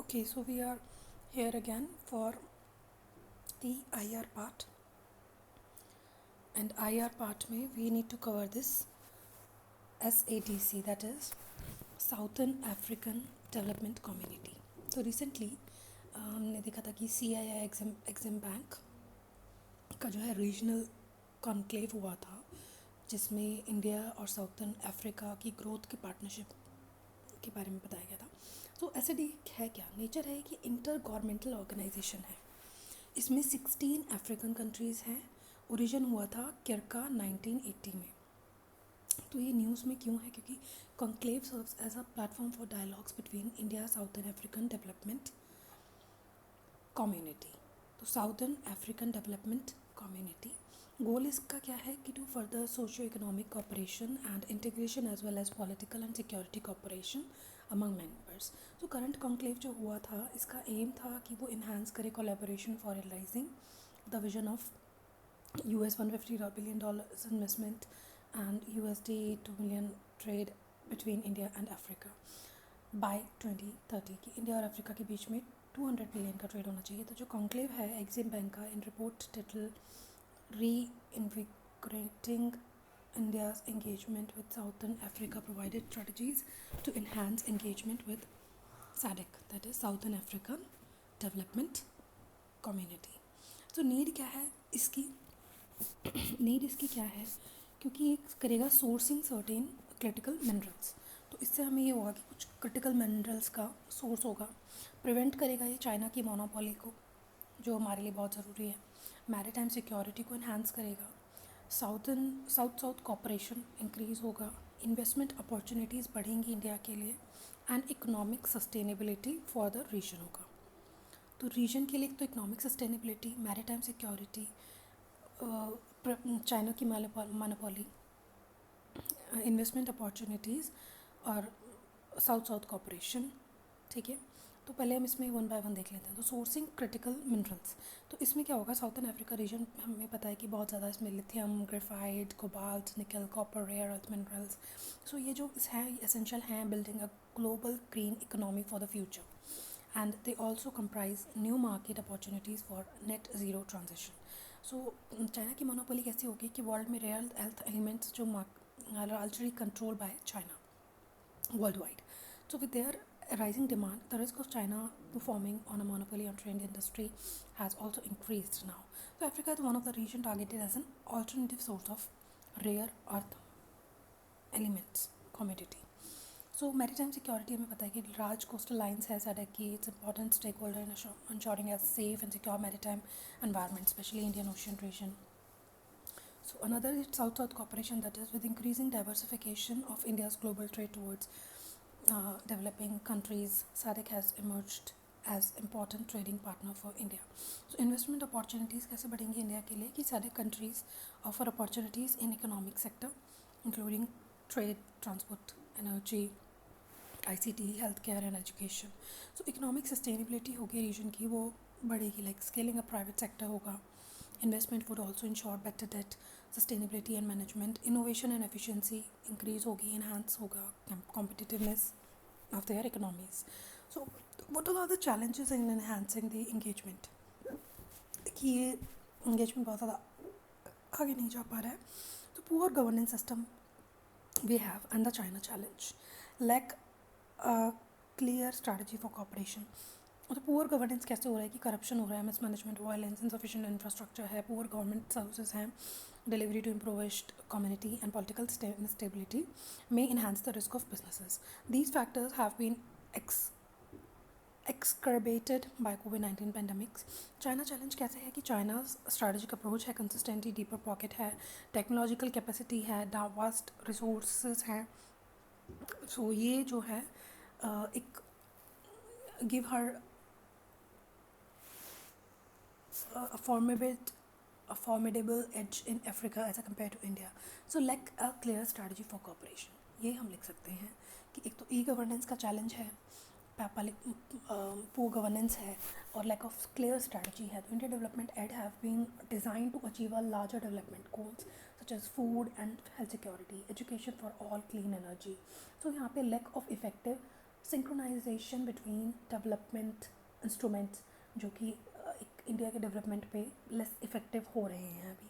Okay, so we are here again for the IR part, and IR part में we need to cover this SADC, that is Southern African Development Community. तो recently हमने देखा था कि CII exam bank का जो है regional conclave हुआ था, जिसमें इंडिया और साउथर्न अफ्रीका की ग्रोथ की पार्टनरशिप के बारे में बताया गया था. तो एसएडी है क्या? नेचर है कि इंटर गवर्नमेंटल ऑर्गेनाइजेशन है. इसमें 16 अफ्रीकन कंट्रीज़ हैं. ओरिजिन हुआ था किरका 1980 में. तो ये न्यूज़ में क्यों है? क्योंकि conclave serves as a platform for dialogues between India Southern African Development Community. तो Southern African Development Community goal इसका क्या है कि to further socio economic cooperation and integration as well as political and security cooperation among members. तो current conclave जो हुआ था, इसका एम था कि वो इन्हांस करे collaboration for realising the vision of US $150 billion investment and USD $2 billion trade between India and Africa by 2030 की इंडिया और अफ्रीका के बीच में 200 बिलियन का ट्रेड होना चाहिए. तो जो कॉन्क्लेव है एग्जिम बैंक का, in report title Reinvigorating India's engagement with Southern Africa provided strategies to enhance engagement with SADC, that is Southern African Development Community. तो नीड क्या है इसकी? नीड इसकी क्या है? क्योंकि ये करेगा सोर्सिंग सर्टेन क्रिटिकल मिनरल्स. तो इससे हमें ये होगा कि कुछ क्रिटिकल मिनरल्स का सोर्स होगा. प्रिवेंट करेगा ये चाइना की मोनोपोली को, जो हमारे लिए बहुत ज़रूरी है. मैरीटाइम सिक्योरिटी को इन्हांस करेगा. साउथ कॉपरेशन इंक्रीज़ होगा. इन्वेस्टमेंट अपॉर्चुनिटीज़ बढ़ेंगी इंडिया के लिए. And economic sustainability for the region होगा. तो रीजन के लिए तो economic sustainability, maritime security, China की मोनोपोली, इन्वेस्टमेंट अपॉर्चुनिटीज़ और साउथ कॉपरेशन. ठीक है, तो पहले हम इसमें वन बाय वन देख लेते हैं. तो सोर्सिंग क्रिटिकल मिनरल्स, तो इसमें क्या होगा? साउथर्न अफ्रीका रीजन हमें पता है कि बहुत ज़्यादा इसमें लिथियम, ग्रेफाइट, कोबाल्ट, निकल, कॉपर, रेयर अर्थ मिनरल्स. सो ये जो हैं एसेंशियल हैं building a global green economy for the future. And they also comprise new market opportunities for net zero transition. So China की मोनोपोली कैसी होगी कि वर्ल्ड में रेयर अर्थ एलिमेंट्स जो largely controlled by China worldwide. So with their rising demand, the risk of China performing on a monopoly on trade industry has also increased now. So Africa is one of the region targeted as an alternative source of rare earth elements commodity. So maritime security हमें पता है कि large coastal lines है SADC की. It's important stakeholder in ensuring a safe and secure maritime environment, especially Indian Ocean region. So another is South-South cooperation, that is with increasing diversification of India's global trade towards developing countries. SADC has emerged as important trading partner for India. So investment opportunities कैसे बढ़ेंगी India के लिए कि SADC countries offer opportunities in economic sector including trade, transport, energy, ICT, healthcare and education. So economic sustainability होगी region की, वो बढ़ेगी. Like scaling a private sector होगा. Investment would also ensure better debt sustainability and management. Innovation and efficiency increase होगी, enhance होगा competitiveness of their economies. So what are the challenges in enhancing the engagement? कि ये engagement बहुत ज़्यादा आगे नहीं जा पा रहा है. तो poor governance system we have, and the China challenge, lack a clear strategy for cooperation. तो पुअर गवर्नेंस कैसे हो रहा है कि करप्शन हो रहा है, मिसमैनेजमेंट, वायलेंस, इनसफिशिएंट इंफ्रास्ट्रक्चर है, पुअर गवर्नमेंट सर्विसेज हैं, delivery to improvised community and political stability may enhance the risk of businesses. These factors have been exacerbated by COVID-19 pandemics. China challenge कैसे है कि China strategic approach है, consistently, deeper pocket है, technological capacity है, vast resources हैं. So ये जो है एक give her a formidable edge in Africa as compared to India. So lack a clear strategy for cooperation. ये हम लिख सकते हैं कि एक तो ई गवर्नेंस का चैलेंज है, poor governance है, और lack of clear strategy है. तो India Development Aid have been designed to achieve a larger development goals such as food and health security, education for all, clean energy. So यहाँ पे lack of effective synchronisation between development instruments जो कि एक India के development पे less effective हो रहे हैं अभी.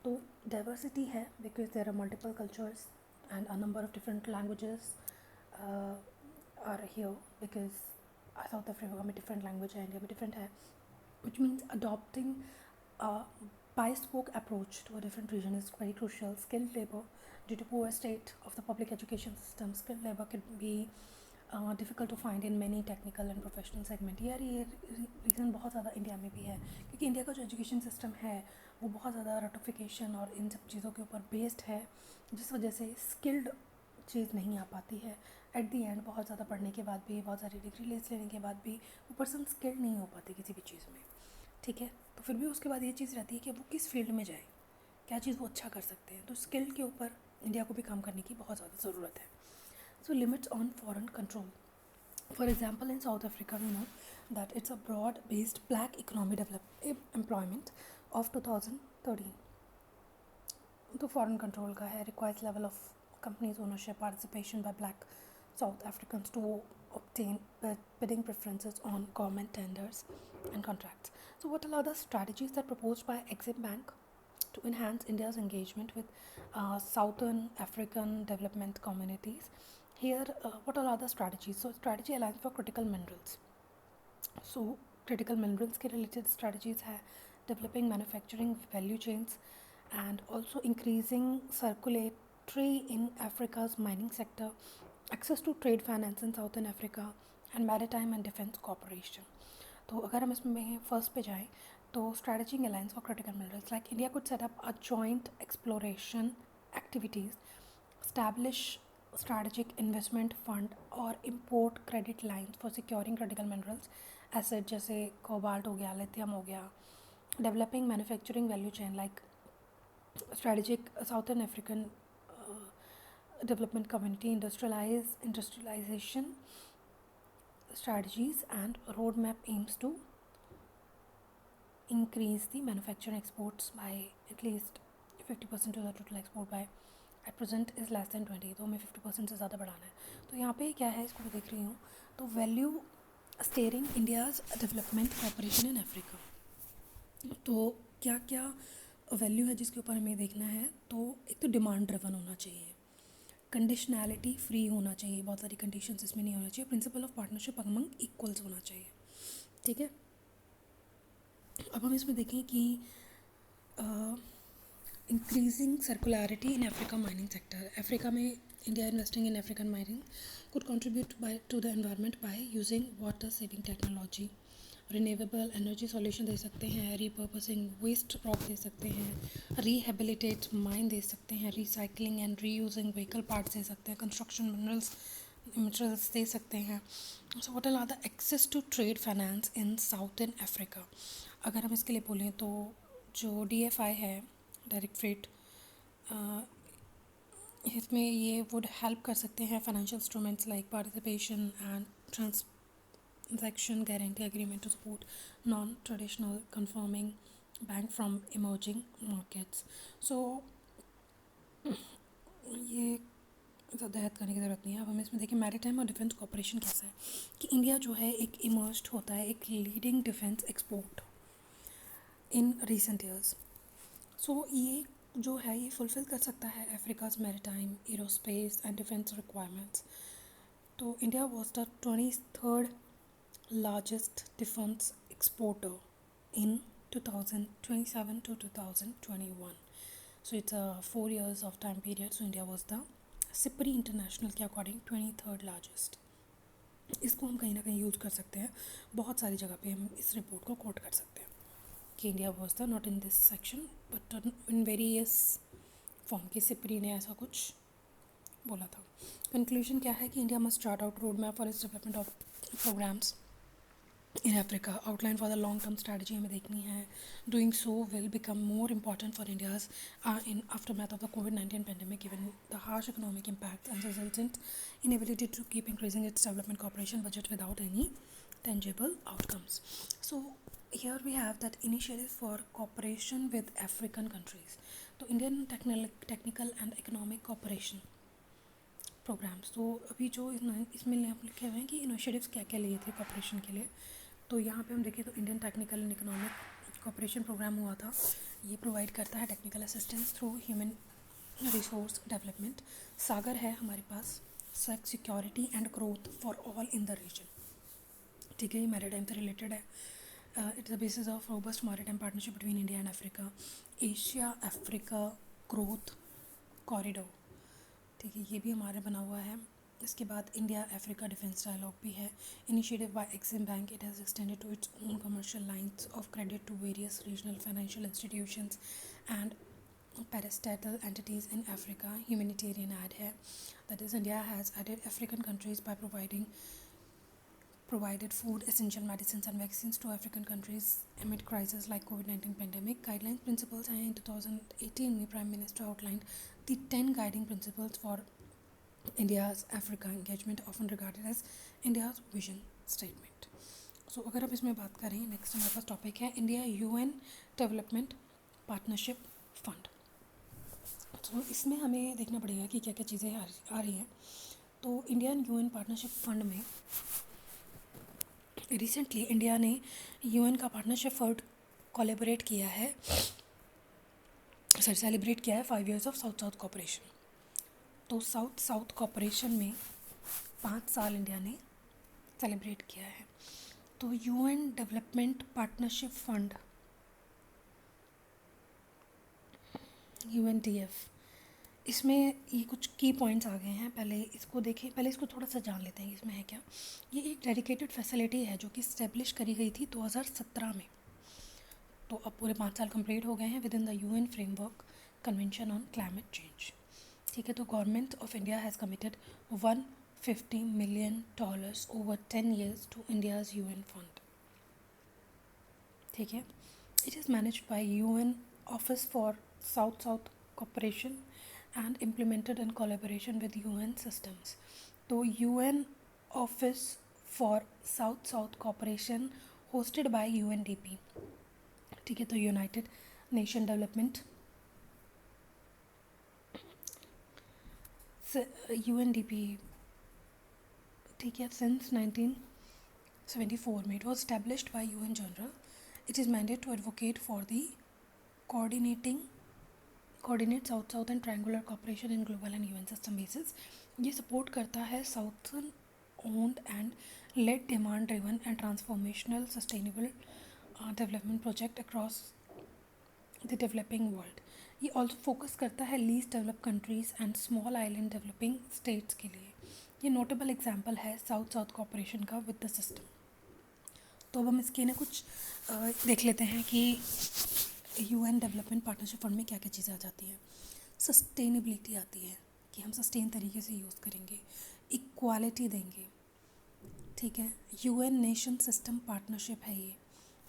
तो डाइवर्सिटी है because there are multiple cultures and a number of different languages are here because South Africa में डिफरेंट लैंग्वेज है, इंडिया में डिफरेंट है, which means adopting a bespoke approach to a different region is very crucial. Skilled labor, due to poor state of the public education system, skilled labor can be difficult to find in many technical and professional segment. यार ये reason बहुत ज़्यादा India में भी है क्योंकि India का जो एजुकेशन सिस्टम है वो बहुत ज़्यादा रटिफिकेशन और इन सब चीज़ों के ऊपर बेस्ड है, जिस वजह से स्किल्ड चीज़ नहीं आ पाती है. एट दी एंड बहुत ज़्यादा पढ़ने के बाद भी, बहुत सारी डिग्री लेने के बाद भी वो पर्सन स्किल्ड नहीं हो पाती किसी भी चीज़ में. ठीक है, तो फिर भी उसके बाद ये चीज़ रहती है कि वो किस फील्ड में जाए, क्या चीज़ वो अच्छा कर सकते हैं. तो स्किल के ऊपर इंडिया को भी काम करने की बहुत ज़्यादा ज़रूरत है. So limits on foreign control. For example in South Africa we know that it's a broad based black economy develop employment of 2013. तो फॉरेन कंट्रोल का है. Requires level of companies ownership participation by black South Africans to obtain bidding preferences on government tenders and contracts. So what are the strategies that proposed by Exim Bank to enhance India's engagement with Southern African development communities? Here, what are the strategies? So strategy alliance for critical minerals. So critical minerals के related strategies है developing manufacturing value chains and also increasing circulatory in Africa's mining sector, access to trade finance in Southern Africa and maritime and defense cooperation. तो अगर हम इसमें first पे जाएँ तो strategic alliance for critical minerals, like India could set up a joint exploration activities, establish strategic investment fund और import credit lines for securing critical minerals asset जैसे cobalt हो गया, लिथियम हो गया, developing manufacturing value chain like strategic Southern African development community, industrialization strategies and roadmap aims to increase the manufacturing exports by at least 50% to the total export by at present is less than 20. तो हमें 50% से ज़्यादा बढ़ाना है. तो यहाँ पे क्या है, इसको मैं देख रही हूँ. तो value steering India's development cooperation in Africa. तो क्या क्या वैल्यू है जिसके ऊपर हमें देखना है. तो एक तो डिमांड ड्रिवन होना चाहिए, कंडीशनैलिटी फ्री होना चाहिए, बहुत सारी कंडीशंस इसमें नहीं होना चाहिए, principle of partnership among equals होना चाहिए. ठीक है, अब हम इसमें देखें कि increasing circularity in Africa mining sector. Africa में India investing in African mining could contribute by to the environment by using water saving technology, renewable energy solution दे सकते हैं, रीपर्पसिंग वेस्ट रॉक दे सकते हैं, रिहेबिलिटेट माइन दे सकते हैं, recycling and reusing vehicle parts दे सकते हैं, कंस्ट्रक्शन मिनरल्स दे सकते हैं. So what are the access to trade finance in southern Africa. अगर हम इसके लिए बोलें तो जो DFI है, डायरेक्ट फ्रेट, इसमें ये वुड हेल्प कर सकते हैं financial instruments like participation and transaction guarantee agreement to support non-traditional conforming bank from emerging markets. So ये ज़्यादा याद करने की ज़रूरत नहीं है. अब हम इसमें देखें मैरीटाइम और डिफेंस कॉपरेशन कैसा है कि इंडिया जो है एक इमर्स्ड होता है, एक leading defence export in recent years. So ये जो है ये फुलफिल कर सकता है Africa's maritime, aerospace and defence requirements. तो India was the 23rd largest defense exporter in 2027 to 2021. So it's a 4 years of time period. So India was the SIPRI International के according 23rd largest. इसको हम कहीं ना कहीं use कर सकते हैं, बहुत सारी जगह पे हम इस रिपोर्ट को कोट कर सकते हैं कि India was the not in this section but in various form की SIPRI ने ऐसा कुछ बोला था. कंक्लूजन क्या है कि India must chart out road map for its development of programmes in Africa, outline for the long-term strategy हमें देखनी है. Doing so will become more important for India's in aftermath of the COVID-19 pandemic, given the harsh economic impact and resultant inability to keep increasing its development cooperation budget without any tangible outcomes. So here we have that initiatives for cooperation with African countries. तो Indian technical and economic cooperation programmes. तो अभी जो इसमें लिखे हुए हैं कि initiatives क्या क्या लिए थे कॉपरेशन के लिए। तो यहाँ पे हम देखें तो Indian technical and economic cooperation programme हुआ था। ये प्रोवाइड करता है technical assistance through human resource development. Sagar है हमारे पास, security and growth for all in the region. ठीक है, ये मैरीटाइम से रिलेटेड है। It's the basis of robust maritime partnership between India and Africa, Asia Africa growth corridor. ठीक है, ये भी हमारे बना हुआ है। इसके बाद इंडिया अफ्रीका डिफेंस डायलॉग भी है। Initiative by Exim bank, it has extended to its own commercial lines of credit to various regional financial institutions and parastatal entities in Africa. Humanitarian aid है, that is India has added African countries by provided food, essential medicines and vaccines to African countries amid crises like COVID-19 pandemic. Guidelines principles हैं in 2018 में Prime Minister outlined the 10 guiding principles for India's Africa engagement, often regarded as India's vision statement. So अगर अब इसमें बात करें, next हमारे पास topic है India UN development partnership fund. तो इसमें हमें देखना पड़ेगा कि क्या क्या चीज़ें आ रही हैं। तो इंडियन यूएन पार्टनरशिप फंड में रिसेंटली इंडिया ने यूएन का पार्टनरशिप फंड कोलैबोरेट किया है, सेलिब्रेट किया है 5 years of south south cooperation. तो साउथ साउथ कोऑपरेशन में 5 साल इंडिया ने सेलिब्रेट किया है। तो UN development partnership fund UNDF, इसमें ये कुछ की पॉइंट्स आ गए हैं। पहले इसको देखें, पहले इसको थोड़ा सा जान लेते हैं इसमें है क्या। ये एक डेडिकेटेड फैसिलिटी है जो कि इस्टेब्लिश करी गई थी 2017 में। तो अब पूरे 5 साल कंप्लीट हो गए हैं with in the UN framework convention on climate change. ठीक है, तो government of India has committed $150 million over 10 years to India's UN fund. ठीक है, it is managed by UN Office for South-South Cooperation and implemented in collaboration with UN systems. तो UN Office for South-South Cooperation hosted by UNDP. ठीक है, तो United nation development UNDP, ठीक है, since 1974 में it was established by UN General. It is mandated to advocate for the coordinate South-South and triangular cooperation in global and UN system basis. ये support करता है Southern owned and led demand driven and transformational sustainable development project across the developing world. ये also focus करता है least develop countries and small island developing states के लिए। ये notable example है साउथ साउथ कोऑपरेशन का विद द सिस्टम। तो अब हम इसके ना कुछ देख लेते हैं कि यूएन डेवलपमेंट पार्टनरशिप फंड में क्या क्या चीज़ें आ जाती हैं। सस्टेनेबिलिटी आती है कि हम सस्टेन तरीके से यूज़ करेंगे, इक्वालिटी देंगे। ठीक है, यूएन नेशन सिस्टम पार्टनरशिप है, ये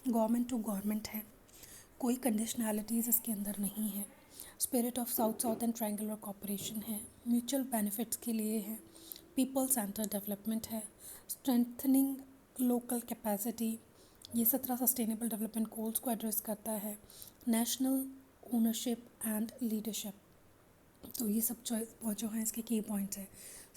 गवर्नमेंट टू गवर्नमेंट है, कोई कंडीशनैलिटीज़ इसके अंदर नहीं है। Spirit of south south and triangular cooperation है, म्यूचुअल बेनिफिट्स के लिए है, पीपल सेंटर डेवलपमेंट है, स्ट्रेंथनिंग लोकल कैपेसिटी, ये 17 सस्टेनेबल डेवलपमेंट गोल्स को एड्रेस करता है, नेशनल ओनरशिप एंड लीडरशिप। तो ये सब जो हैं इसके की पॉइंट्स हैं।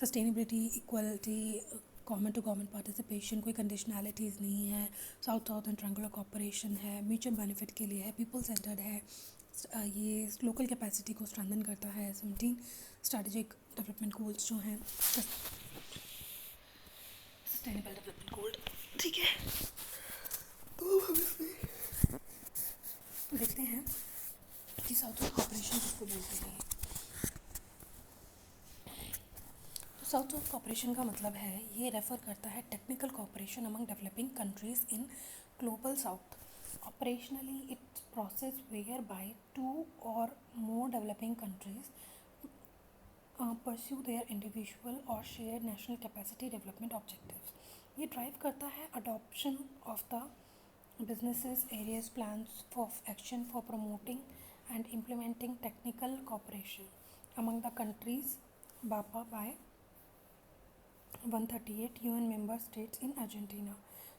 Sustainability, equality, government to government participation, कोई कंडीशनैलिटीज़ नहीं है, south south and triangular cooperation है, म्यूचुअल बेनिफिट के लिए है, पीपल सेंटर्ड है, ये लोकल कैपेसिटी को स्ट्रेंथन करता है। 17 स्ट्रैटेजिक डेवलपमेंट गोल्स जो हैं, सस्टेनेबल डेवलपमेंट गोल। ठीक है, तो हम इसमें देखते हैं कि साउथ साउथ कोऑपरेशन किसको बोलते हैं। साउथ साउथ कोऑपरेशन का मतलब है, ये रेफ़र करता है technical cooperation among developing countries in global south. Operationally it's process whereby 2 or more developing countries pursue their individual or shared national capacity development objectives. ये ड्राइव करता है adoption of the businesses areas plans of action for promoting and implementing technical cooperation among the countries BAPA by 138 UN member states in Argentina.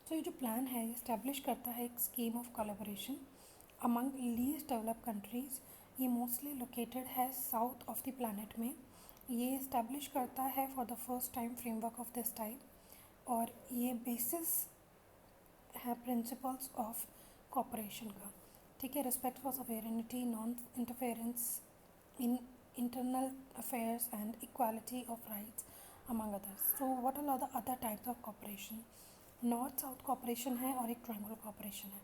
तो ये जो plan है establish करता है एक scheme of collaboration among least develop countries. ये mostly located है south of the planet में ये इस्टेब्लिश करता है for the first time framework of this type, और ये बेसिस है प्रिंसिपल्स ऑफ कॉपरेशन का, ठीक है। Respect for sovereignty, non interference in internal affairs and equality of rights among others. So what are the other types of cooperation? North south cooperation है और एक triangular cooperation है।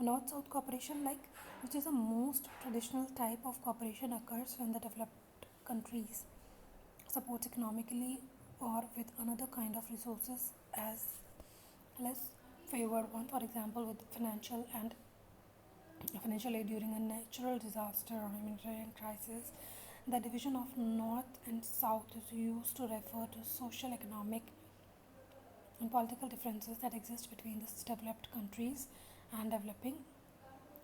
North south cooperation like which is a most traditional type of cooperation occurs when the developed countries supports economically or with another kind of resources as less favored one, for example with financial aid during a natural disaster or humanitarian crisis. The division of north and south is used to refer to social, economic and political differences that exist between the developed countries and developing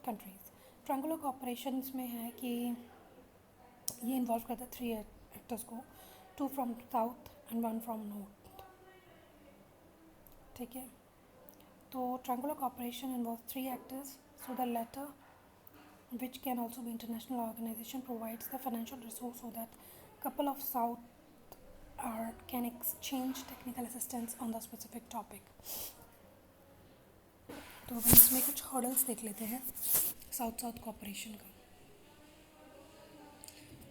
countries. Triangular cooperation में है कि ये involve करता है 3 actors को, 2 from south and 1 from north, ठीक है। तो triangular cooperation involve 3 actors, so the latter which can also be international organization provides the financial resource so that couple of south can exchange technical assistance on the specific topic. तो अब इसमें कुछ hurdles देख लेते हैं south south corporation का।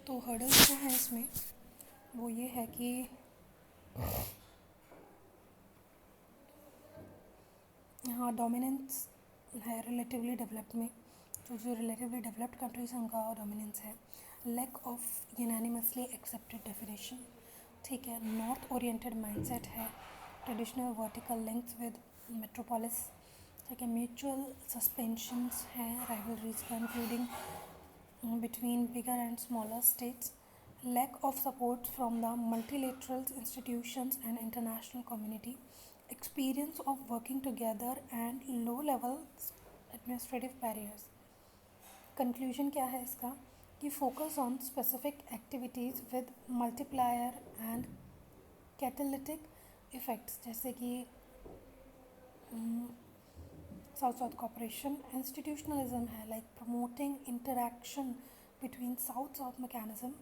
तो hurdles जो है इसमें वो ये है कि हाँ डोमिनेंस है रिलेटिवली डेवलप्ड में, जो रिलेटिवली डेवलप्ड कंट्रीज हैं उनका डोमिनेंस है। Lack of unanimously accepted definition, ठीक है। नॉर्थ ओरिएंटेड माइंडसेट है, traditional vertical links with metropolis, ठीक है। म्यूचुअल सस्पेंशंस हैं राइवलरीज का including between bigger and smaller states. Lack of support from the multilateral institutions and international community, experience of working together and low level administrative barriers. Conclusion क्या है इसका कि focus on specific activities with multiplier and catalytic effects, जैसे कि south south corporation institutionalism है, like promoting interaction between south south mechanism.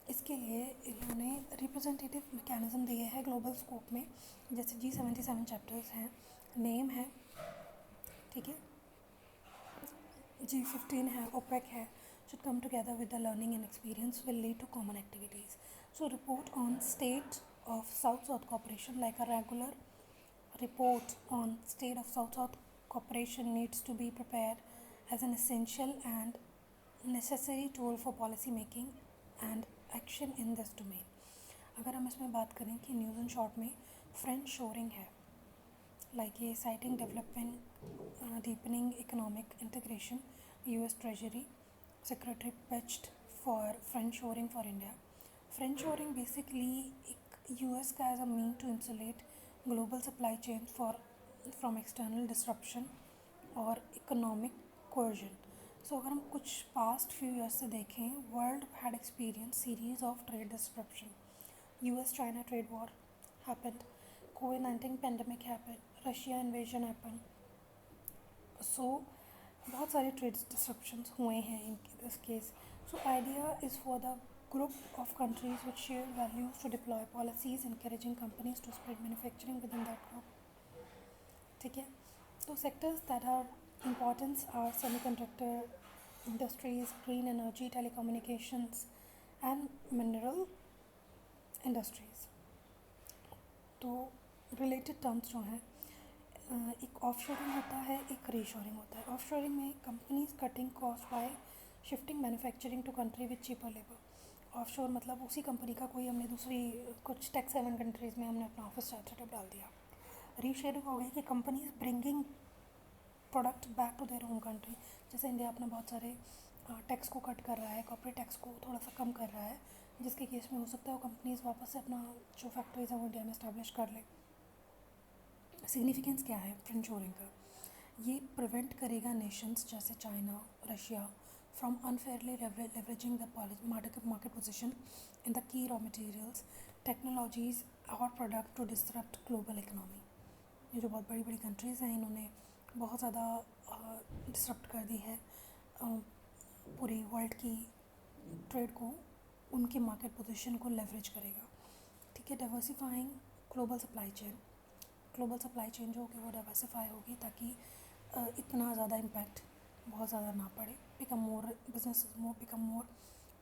इसके लिए इन्होंने रिप्रेजेंटेटिव मैकेनिज्म दिए हैं ग्लोबल स्कोप में, जैसे G77 चैप्टर्स हैं, नेम है, ठीक है, G15 है, OPEC है, should come together with the learning and experience will lead to common activities. So report on state of South-South cooperation, like a regular report on state of South-South cooperation needs to be prepared as an essential and necessary tool for policy making and action in this domain. अगर हम इसमें बात करें कि news and short में friend shoring है, like ये citing development deepening economic integration, US treasury secretary pitched for friend shoring for India. Friend shoring basically एक US का as a mean to insulate global supply chain from external disruption और economic coercion. So अगर हम कुछ past few years से देखें, world had experience series of trade disruption. US China trade war happened, COVID-19 pandemic happened, Russia invasion happened. So बहुत सारे trade disruptions हुए हैं in this case. So idea is for the group of countries with shared values to deploy policies encouraging companies to spread manufacturing within that group, ठीक है। तो sectors that are importance are semiconductor industries, green energy, telecommunications and mineral industries. तो related terms जो हैं एक offshoring होता है, एक रीशोरिंग होता है। ऑफशोरिंग में companies cutting cost by shifting manufacturing to country with cheaper labour. Offshore मतलब उसी कंपनी का कोई हमने दूसरी कुछ टैक्स हेवन कंट्रीज़ में हमने अपना ऑफिस सेटअप डाल दिया। रीशेयरिंग हो गई कि companies bringing product back to their home country, जैसे इंडिया अपना बहुत सारे टैक्स को कट कर रहा है, कॉर्पोरेट टैक्स को थोड़ा सा कम कर रहा है, जिसके केस में हो सकता है वो कंपनीज वापस से अपना जो फैक्ट्रीज है वो इंडिया में इस्टेब्लिश कर ले। सिग्निफिकेंस क्या है फ्रेंच शोरिंग का? ये प्रिवेंट करेगा नेशंस जैसे China, Russia from unfairly leveraging the market position in the key raw materials, technologies और product to disrupt global economy. ये जो बहुत बड़ी बड़ी कंट्रीज़ हैं इन्होंने बहुत ज़्यादा डिसरप्ट कर दी है पूरी वर्ल्ड की ट्रेड को उनके मार्केट पोजीशन को लेवरेज करेगा। ठीक है, diversifying global supply chain, global supply chain जो होगी वो डाइवर्सिफाई होगी ताकि इतना ज़्यादा इम्पैक्ट बहुत ज़्यादा ना पड़े। Business become more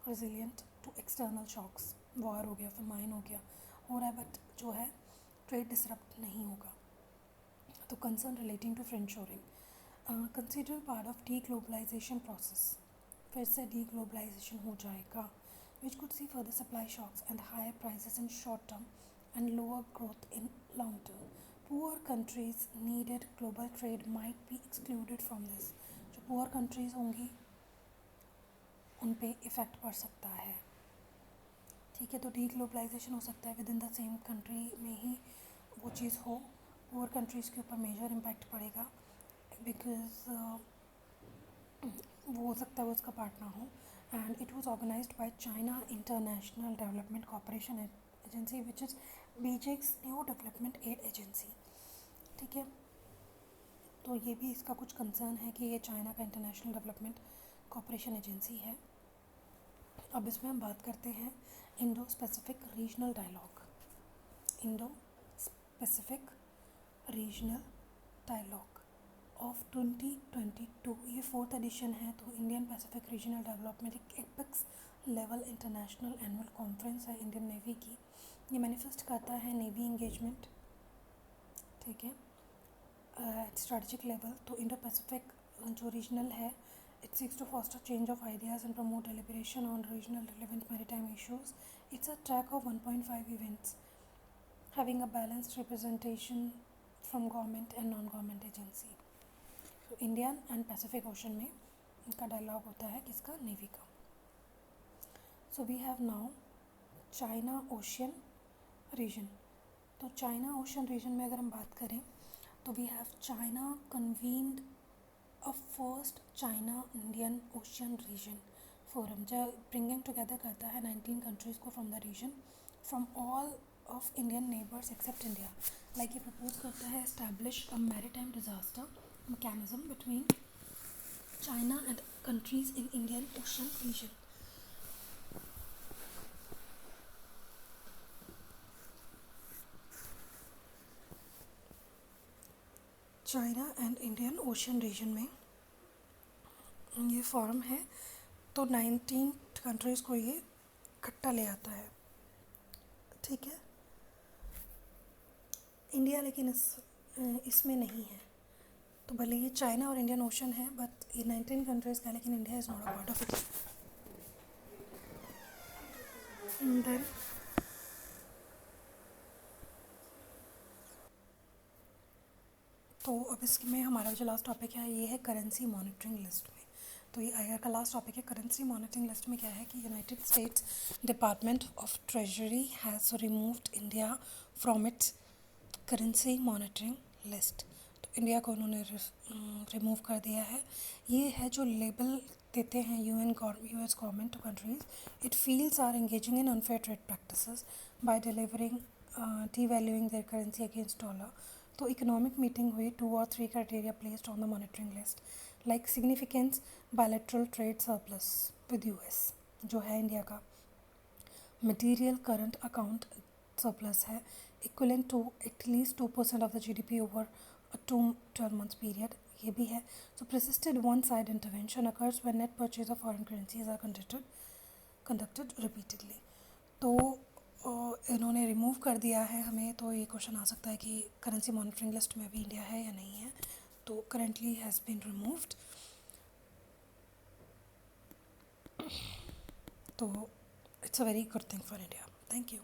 resilient to external shocks, war हो गया, फेमाइन हो गया, हो रहा है, बट जो है ट्रेड डिसरप्ट नहीं होगा। तो concern relating to friend shoring, consider part of de globalisation process, फिर से डी ग्लोबलाइजेशन हो जाएगा, which could see further supply shocks and higher prices in short term and lower growth in long term. Poor countries needed global trade might be excluded from this. जो poor countries होंगी उन पे effect पड़ सकता है। ठीक है, तो डी ग्लोबलाइजेशन हो सकता है with in the same country में ही वो चीज़ हो, पुअर कंट्रीज़ के ऊपर मेजर इम्पैक्ट पड़ेगा बिकॉज वो हो सकता है वो उसका पार्ट ना हो। And it was organised by China international development cooperation agency which is Beijing's new development aid agency. ठीक है, तो ये भी इसका कुछ कंसर्न है कि ये चाइना का इंटरनेशनल डेवलपमेंट कॉपरेशन एजेंसी है। अब इसमें हम बात करते हैं Indo Pacific regional dialogue. Indo Pacific regional dialogue of 2022, ये 4th एडिशन है। तो इंडियन पैसिफिक रीजनल डेवलपमेंट एक apex level international annual conference है इंडियन नेवी की। ये मैनिफेस्ट करता है नेवी इंगेजमेंट, ठीक है, स्ट्रेटजिक लेवल। तो इंडो पैसिफिक जो रीजनल है, it seeks to foster change of ideas and promote deliberation on regional relevant maritime issues. It's a track of 1.5 events having a balanced representation from government and non-government agency. So Indian and Pacific Ocean में इनका dialogue होता है किसका, navy का। So we have now China Ocean region। तो China Ocean region में अगर हम बात करें तो we have China convened a first China Indian Ocean region forum, जो ब्रिंगिंग टुगेदर करता है 19 कंट्रीज़ को from the region, from all of Indian neighbours except India. Like ये प्रपोज करता है establish a maritime disaster mechanism between China and countries in Indian Ocean region. China and Indian Ocean region में ये form है, तो 19 countries को ये इकट्ठा ले आता है। ठीक है, इंडिया लेकिन इसमें नहीं है। तो भले ये चाइना और इंडियन ओशन है बट ये 19 कंट्रीज़ का, लेकिन India is not a part of it. Then तो अब इसमें हमारा जो लास्ट टॉपिक है ये है करेंसी मॉनिटरिंग लिस्ट में। तो ये आगे का लास्ट टॉपिक है करेंसी मॉनिटरिंग लिस्ट में। क्या है कि United states department of treasury has removed India from its currency monitoring list. तो इंडिया को उन्होंने रिमूव कर दिया है। ये है जो लेबल देते हैं US government to countries, it feels are engaging in unfair trade practices by devaluing their currency against dollar। तो इकोनॉमिक मीटिंग हुई, 2 or 3 criteria placed on the monitoring list like significance, bilateral trade surplus with US जो है India का, material current account surplus है equivalent to at least 2% of the GDP over a 12 months period, ये भी है। So persisted one-side intervention occurs when net purchase of foreign currencies are conducted repeatedly। तो इन्होंने remove कर दिया है हमें। तो ये क्वेश्चन आ सकता है कि करेंसी मॉनिटरिंग लिस्ट में अभी इंडिया है या नहीं है। तो करेंटली हैज़ बीन रिमूव्ड। तो it's a very good thing for India. Thank you.